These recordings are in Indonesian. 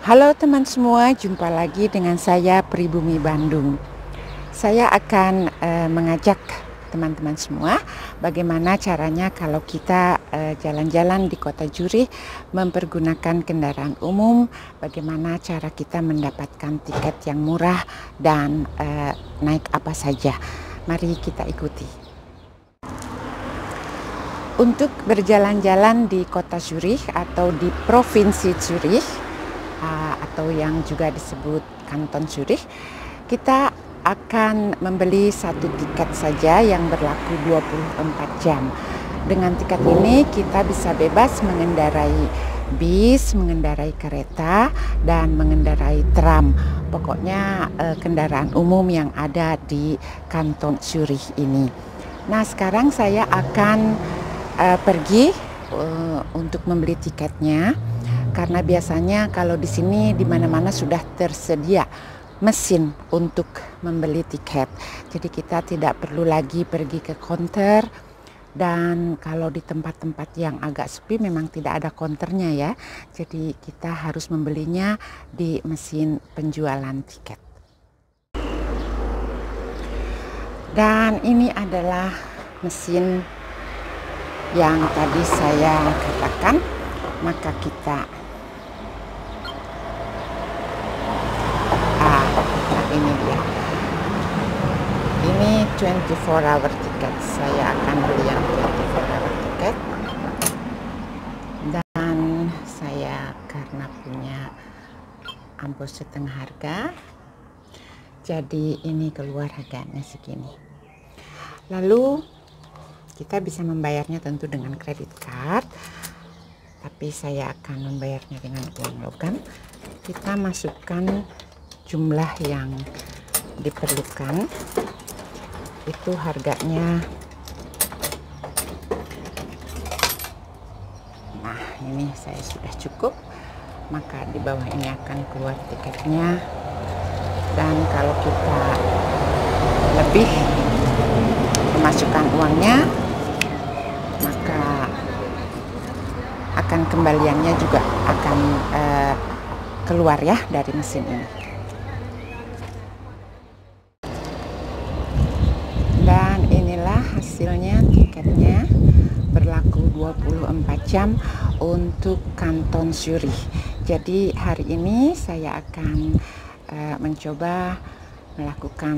Halo teman semua, jumpa lagi dengan saya Pribumi Bandung. Saya akan mengajak teman-teman semua bagaimana caranya kalau kita jalan-jalan di Kota Zurich mempergunakan kendaraan umum, bagaimana cara kita mendapatkan tiket yang murah dan naik apa saja. Mari kita ikuti. Untuk berjalan-jalan di Kota Zurich atau di Provinsi Zurich, atau yang juga disebut Kanton Zurich, kita akan membeli satu tiket saja yang berlaku 24 jam. Dengan tiket ini kita bisa bebas mengendarai bis, mengendarai kereta, dan mengendarai tram. Pokoknya kendaraan umum yang ada di Kanton Zurich ini. Nah, sekarang saya akan pergi untuk membeli tiketnya. Karena biasanya kalau di sini di mana-mana sudah tersedia mesin untuk membeli tiket. Jadi kita tidak perlu lagi pergi ke konter, dan kalau di tempat-tempat yang agak sepi memang tidak ada konternya ya. Jadi kita harus membelinya di mesin penjualan tiket. Dan ini adalah mesin yang tadi saya katakan. Maka kita ini dia. Ini 24 hour ticket. Saya akan beli yang 24 hour ticket. Dan saya karena punya ampuh setengah harga, jadi ini keluar harganya segini. Lalu kita bisa membayarnya tentu dengan kredit card, tapi saya akan membayarnya dengan uang logam. Kita masukkan jumlah yang diperlukan, itu harganya. Nah, ini saya sudah cukup, maka di bawah ini akan keluar tiketnya. Dan kalau kita lebih memasukkan uangnya, maka akan kembaliannya juga akan keluar ya dari mesin ini. Dan inilah hasilnya, tiketnya berlaku 24 jam untuk Kanton Zurich. Jadi hari ini saya akan mencoba melakukan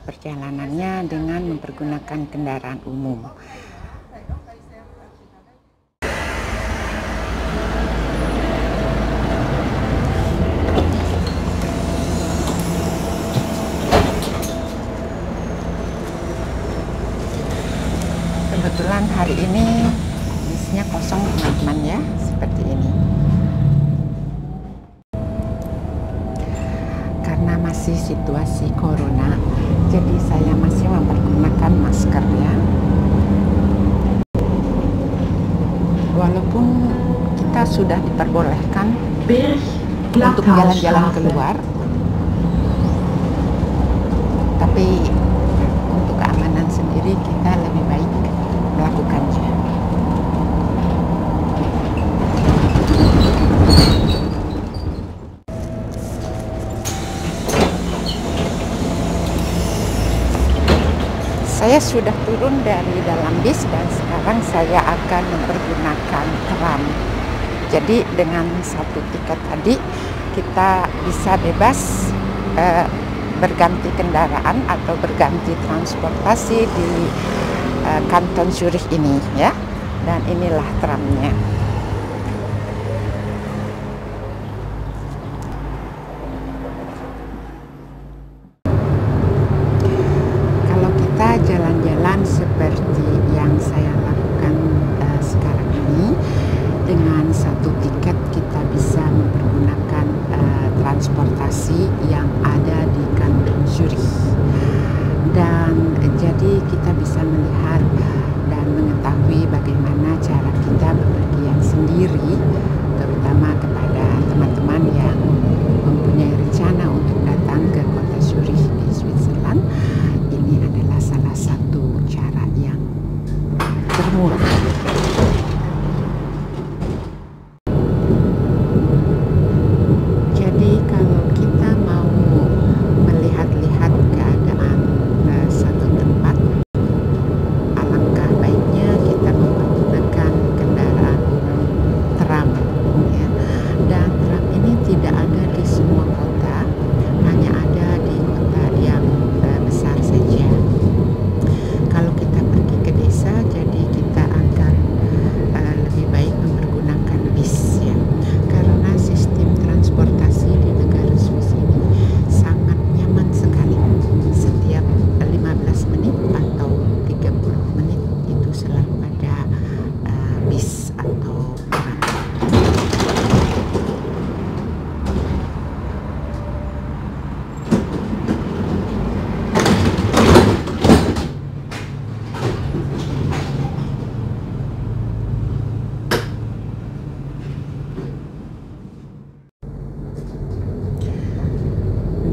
perjalanannya dengan mempergunakan kendaraan umum. Kebetulan hari ini bisnya kosong teman-teman ya, seperti ini. Karena masih situasi corona, jadi saya masih mempergunakan maskernya. Walaupun kita sudah diperbolehkan untuk jalan-jalan keluar, tapi untuk keamanan sendiri kita lebih baik melakukannya. Saya sudah turun dari dalam bis dan sekarang saya akan mempergunakan tram. Jadi dengan satu tiket tadi kita bisa bebas berganti kendaraan atau berganti transportasi di Kanton Zurich ini ya. Dan inilah tramnya. Kalau kita jalan-jalan seperti yang saya lakukan sekarang ini, dengan satu tiket kita bisa mempergunakan transportasi yang ada di Kanton Zurich. Dan jadi kita bisa melihat dan mengetahui bagaimana cara kita bepergian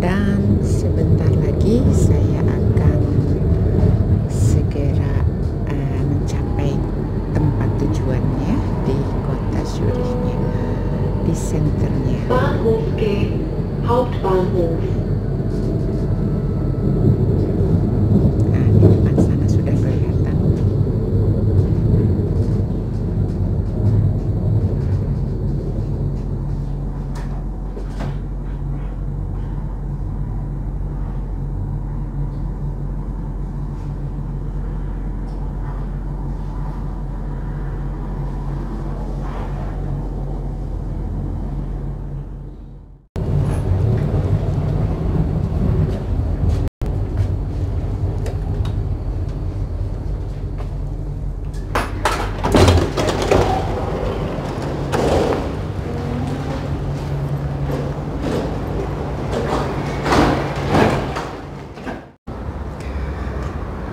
Dan sebentar lagi saya akan segera mencapai tempat tujuannya di kota Zurichnya, di senternya. Bahnhof G, Hauptbahnhof. Nah, di depan sana sudah kelihatan.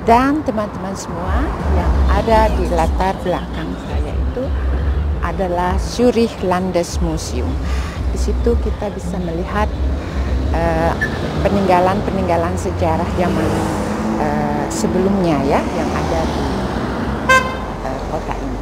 Dan teman-teman semua, yang ada di latar belakang saya itu adalah Zurich Landesmuseum. Di situ kita bisa melihat peninggalan-peninggalan sejarah zaman sebelumnya ya, yang ada di kota ini.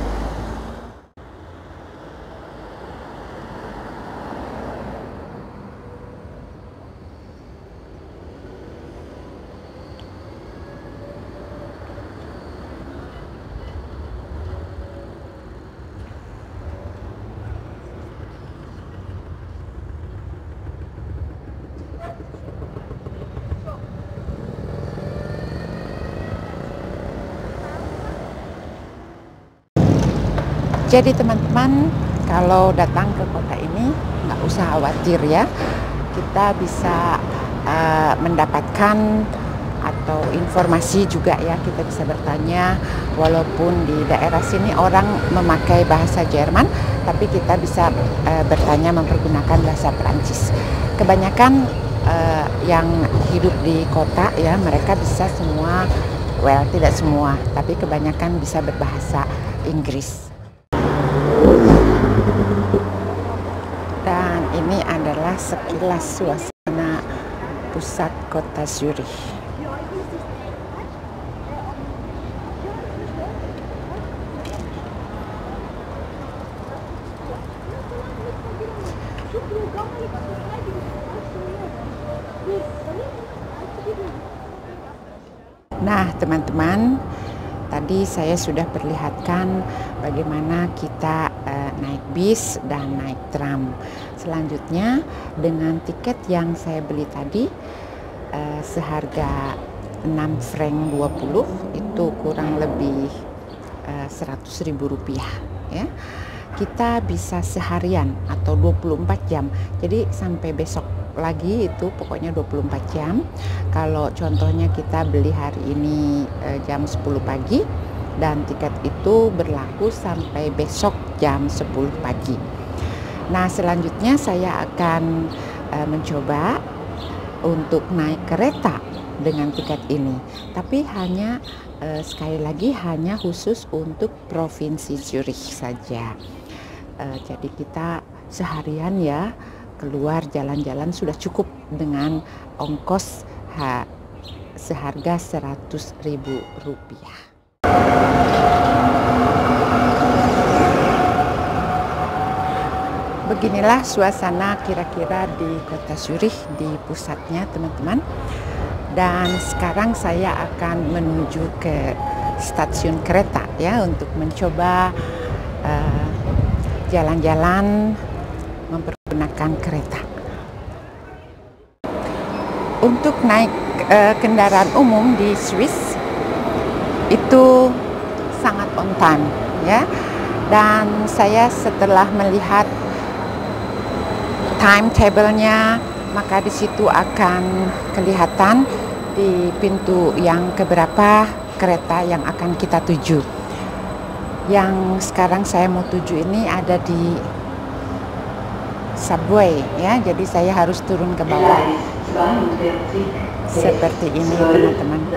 Jadi teman-teman, kalau datang ke kota ini nggak usah khawatir ya, kita bisa mendapatkan atau informasi juga ya, kita bisa bertanya. Walaupun di daerah sini orang memakai bahasa Jerman, tapi kita bisa bertanya mempergunakan bahasa Perancis. Kebanyakan yang hidup di kota ya, mereka bisa semua, well tidak semua, tapi kebanyakan bisa berbahasa Inggris. Dan ini adalah sekilas suasana pusat kota Zurich. Nah teman-teman, tadi saya sudah perlihatkan bagaimana kita naik bis dan naik tram. Selanjutnya dengan tiket yang saya beli tadi seharga 6 franc 20, itu kurang lebih 100.000 rupiah ya. Kita bisa seharian atau 24 jam. Jadi sampai besok lagi itu pokoknya 24 jam. Kalau contohnya kita beli hari ini jam 10 pagi dan tiket itu berlaku sampai besok jam 10 pagi. Nah, selanjutnya saya akan mencoba untuk naik kereta dengan tiket ini. Tapi hanya sekali lagi hanya khusus untuk provinsi Zurich saja. Jadi kita seharian ya keluar jalan-jalan sudah cukup dengan ongkos seharga 100.000 rupiah. Beginilah suasana kira-kira di kota Zurich, di pusatnya teman-teman. Dan sekarang saya akan menuju ke stasiun kereta ya, untuk mencoba jalan-jalan mempergunakan kereta. Untuk naik kendaraan umum di Swiss itu sangat on time ya. Dan saya setelah melihat timetable-nya, maka di situ akan kelihatan di pintu yang keberapa kereta yang akan kita tuju. Yang sekarang saya mau tuju ini ada di subway ya, jadi saya harus turun ke bawah seperti ini teman-teman.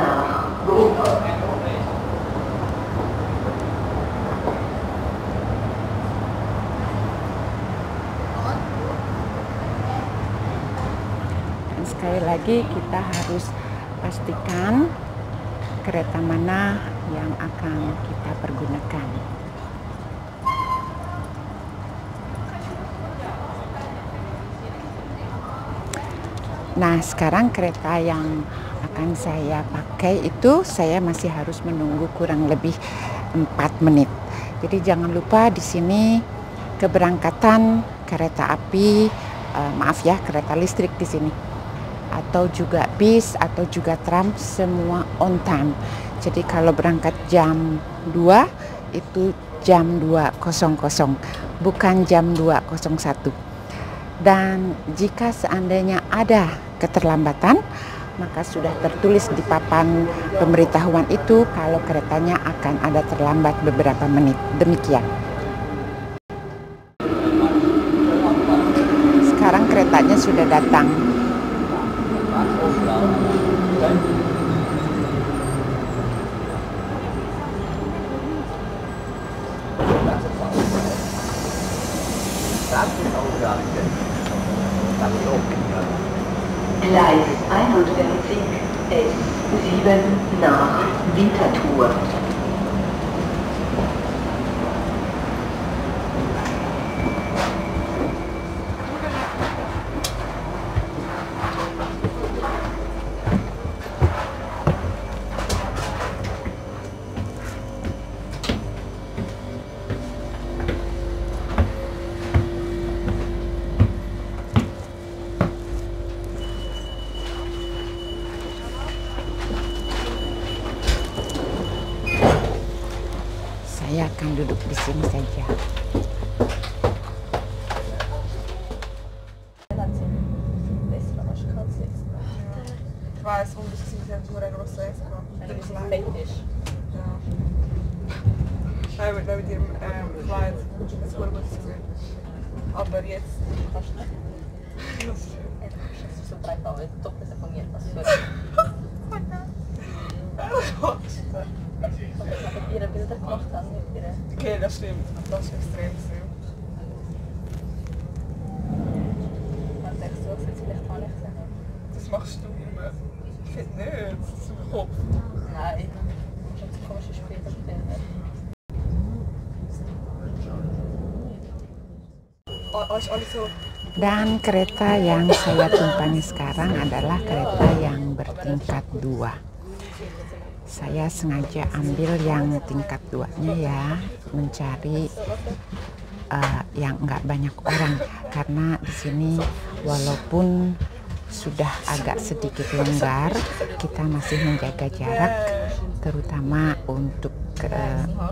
Dan sekali lagi kita harus pastikan kereta mana yang akan kita pergunakan. Nah, sekarang kereta yang akan saya pakai itu saya masih harus menunggu kurang lebih 4 menit. Jadi jangan lupa di sini keberangkatan kereta api, maaf ya, kereta listrik di sini, atau juga bis atau juga tram semua on time. Jadi kalau berangkat jam 2 itu jam 2.00, bukan jam 2.01. Dan jika seandainya ada keterlambatan, maka sudah tertulis di papan pemberitahuan itu kalau keretanya akan ada terlambat beberapa menit. Demikian. Sekarang keretanya sudah datang. Gleis 41 S7 nach Winterthur. Saya akan duduk di sini saja. Ich weiß, und ich sehe, sie haben nur ein grosses Eis gehabt. Das ist fetisch. Ja. Nein, mit ihrem Kleid. Das ist gut gesehen. Aber jetzt... Das ist so breit, aber es doppelt von mir. Was für ihre Bilder gemacht haben mit ihrer... Okay, das stimmt. Das ist extrem schön. Man denkt so, dass jetzt vielleicht auch nicht sein. Das machst du immer. Ich finde nicht. Das ist im Kopf. Nein, schon so komische Spiegelbilder. Alles so... Dan kereta yang saya tumpangi sekarang adalah kereta yang bertingkat 2. Saya sengaja ambil yang tingkat 2-nya ya, mencari yang nggak banyak orang, karena di sini walaupun sudah agak sedikit longgar, kita masih menjaga jarak, terutama untuk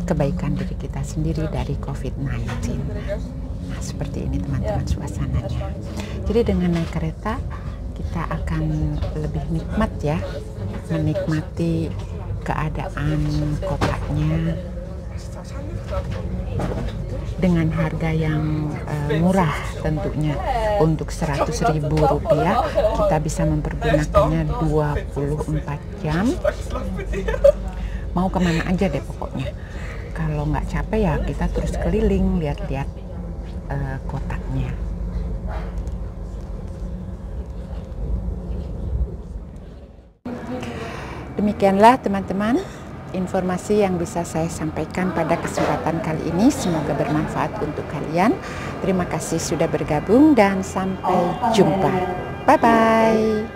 kebaikan diri kita sendiri dari COVID-19. Nah, seperti ini teman-teman suasananya. Jadi dengan naik kereta kita akan lebih nikmat ya, menikmati keadaan kotanya dengan harga yang murah tentunya. Untuk Rp100.000 kita bisa mempergunakannya 24 jam. Mau kemana aja deh pokoknya. Kalau nggak capek ya kita terus keliling lihat-lihat kotanya. Demikianlah teman-teman informasi yang bisa saya sampaikan pada kesempatan kali ini. Semoga bermanfaat untuk kalian. Terima kasih sudah bergabung dan sampai jumpa. Bye-bye.